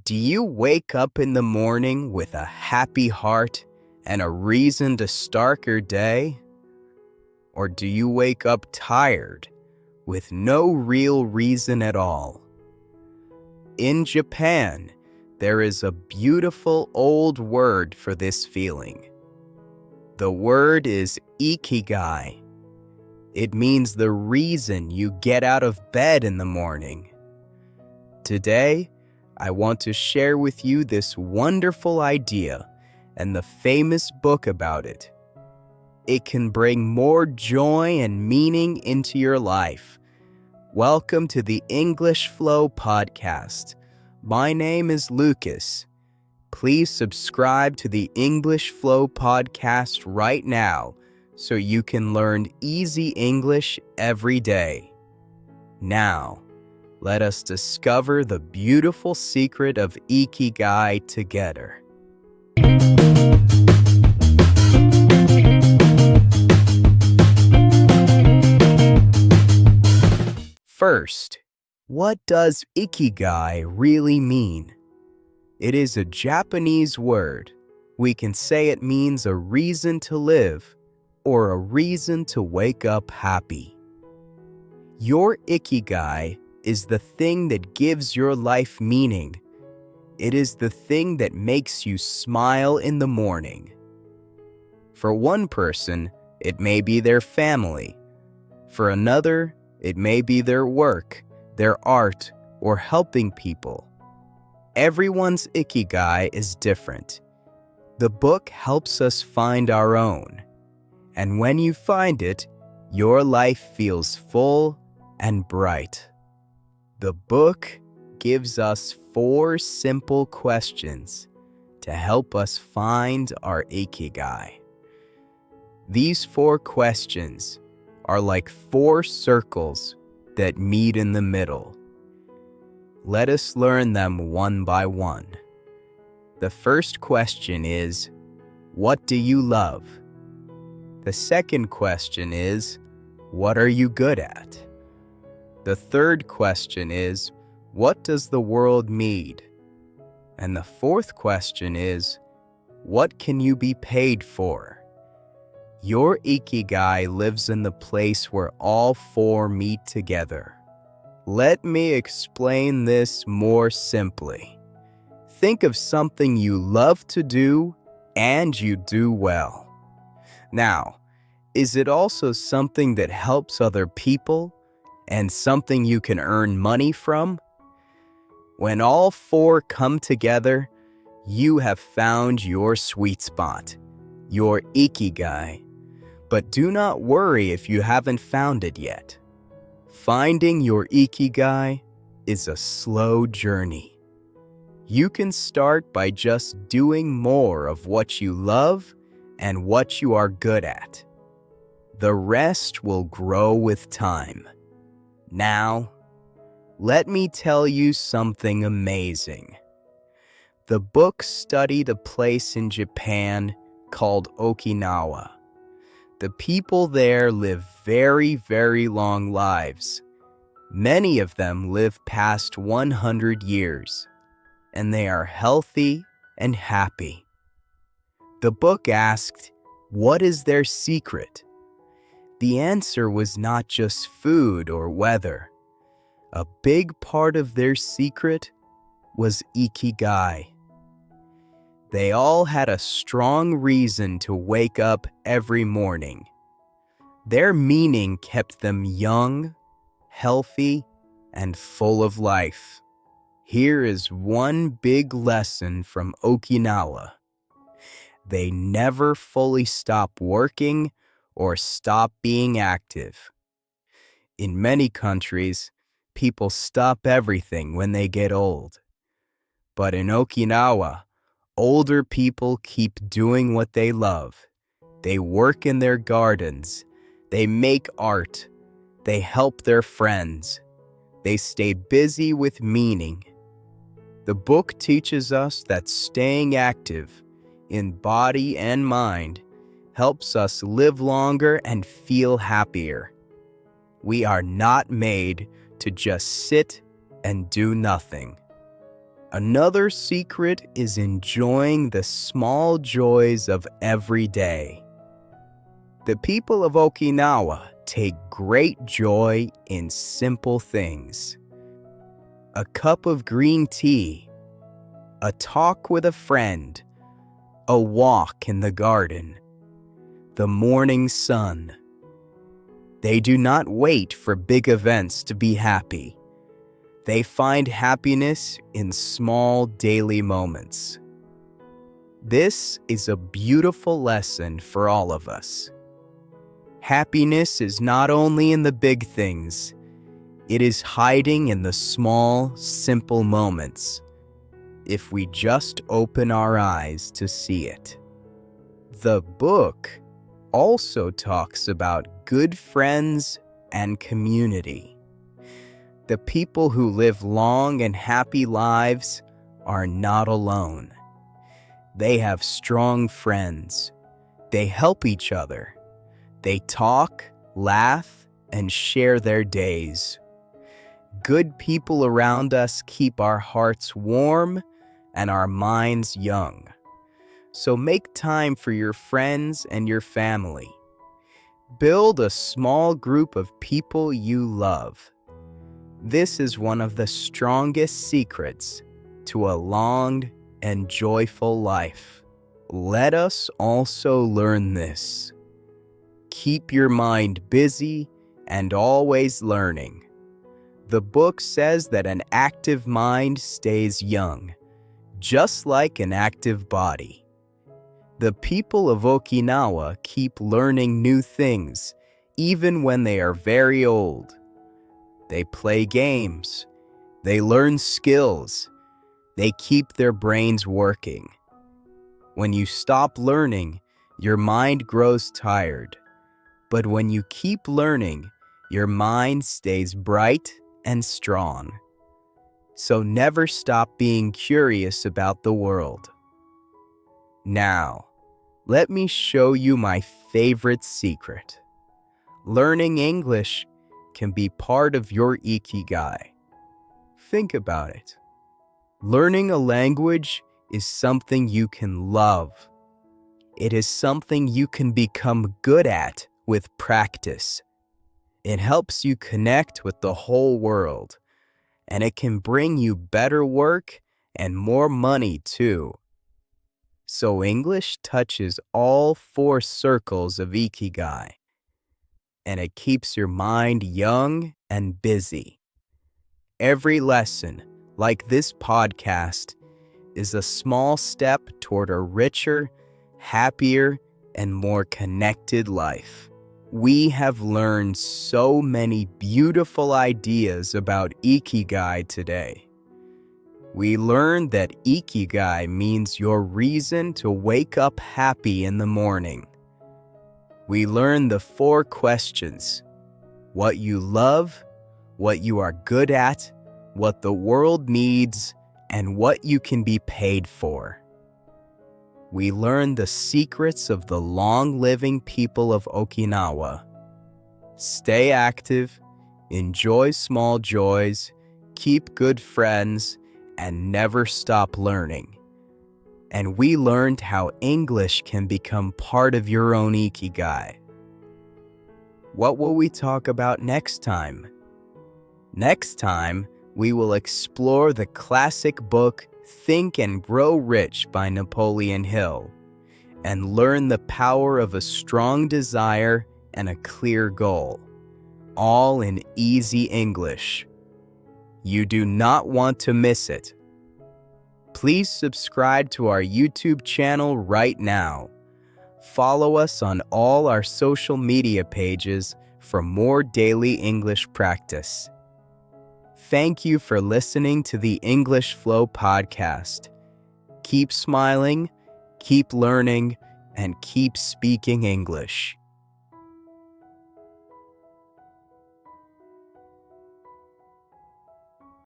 Do you wake up in the morning with a happy heart and a reason to start your day? Or do you wake up tired with no real reason at all? In Japan, there is a beautiful old word for this feeling. The word is Ikigai. It means the reason you get out of bed in the morning. Today, I want to share with you this wonderful idea and the famous book about it. It can bring more joy and meaning into your life. Welcome to the English Flow podcast. My name is Lucas. Please subscribe to the English Flow podcast right now so you can learn easy English every day. Now, let us discover the beautiful secret of Ikigai together. First, what does Ikigai really mean? It is a Japanese word. We can say it means a reason to live or a reason to wake up happy. Your Ikigai is the thing that gives your life meaning. It is the thing that makes you smile in the morning. For one person, it may be their family. For another, it may be their work, their art, or helping people. Everyone's Ikigai is different. The book helps us find our own. And when you find it, your life feels full and bright. The book gives us 4 simple questions to help us find our Ikigai. These 4 questions are like 4 circles that meet in the middle. Let us learn them one by one. The first question is, what do you love? The second question is, what are you good at? The third question is, what does the world need? And the fourth question is, what can you be paid for? Your Ikigai lives in the place where all 4 meet together. Let me explain this more simply. Think of something you love to do and you do well. Now, is it also something that helps other people and something you can earn money from? When all 4 come together, you have found your sweet spot, your Ikigai. But do not worry if you haven't found it yet. Finding your Ikigai is a slow journey. You can start by just doing more of what you love and what you are good at. The rest will grow with time. Now, let me tell you something amazing. The book studied a place in Japan called Okinawa. The people there live very, very long lives. Many of them live past 100 years, and they are healthy and happy. The book asked, what is their secret? The answer was not just food or weather. A big part of their secret was Ikigai. They all had a strong reason to wake up every morning. Their meaning kept them young, healthy, and full of life. Here is one big lesson from Okinawa. They never fully stop working or stop being active. In many countries, people stop everything when they get old. But in Okinawa, older people keep doing what they love. They work in their gardens. They make art. They help their friends. They stay busy with meaning. The book teaches us that staying active in body and mind helps us live longer and feel happier. We are not made to just sit and do nothing. Another secret is enjoying the small joys of every day. The people of Okinawa take great joy in simple things. A cup of green tea, a talk with a friend, a walk in the garden, the morning sun. They do not wait for big events to be happy. They find happiness in small daily moments. This is a beautiful lesson for all of us. Happiness is not only in the big things, it is hiding in the small, simple moments, if we just open our eyes to see it. The book also talks about good friends and community. The people who live long and happy lives are not alone. They have strong friends. They help each other. They talk, laugh, and share their days. Good people around us keep our hearts warm and our minds young. So make time for your friends and your family. Build a small group of people you love. This is one of the strongest secrets to a long and joyful life. Let us also learn this. Keep your mind busy and always learning. The book says that an active mind stays young, just like an active body. The people of Okinawa keep learning new things, even when they are very old. They play games. They learn skills. They keep their brains working. When you stop learning, your mind grows tired. But when you keep learning, your mind stays bright and strong. So never stop being curious about the world. Now, let me show you my favorite secret. Learning English can be part of your Ikigai. Think about it. Learning a language is something you can love. It is something you can become good at with practice. It helps you connect with the whole world, and it can bring you better work and more money too. So English touches all 4 circles of Ikigai, and it keeps your mind young and busy. Every lesson, like this podcast, is a small step toward a richer, happier, and more connected life. We have learned so many beautiful ideas about Ikigai today. We learned that Ikigai means your reason to wake up happy in the morning. We learned the 4 questions: what you love, what you are good at, what the world needs, and what you can be paid for. We learned the secrets of the long-living people of Okinawa. Stay active, enjoy small joys, keep good friends, and never stop learning. And we learned how English can become part of your own Ikigai. What will we talk about next time? Next time, we will explore the classic book Think and Grow Rich by Napoleon Hill and learn the power of a strong desire and a clear goal, all in easy English. You do not want to miss it. Please subscribe to our YouTube channel right now. Follow us on all our social media pages for more daily English practice. Thank you for listening to the English Flow podcast. Keep smiling, keep learning, and keep speaking English.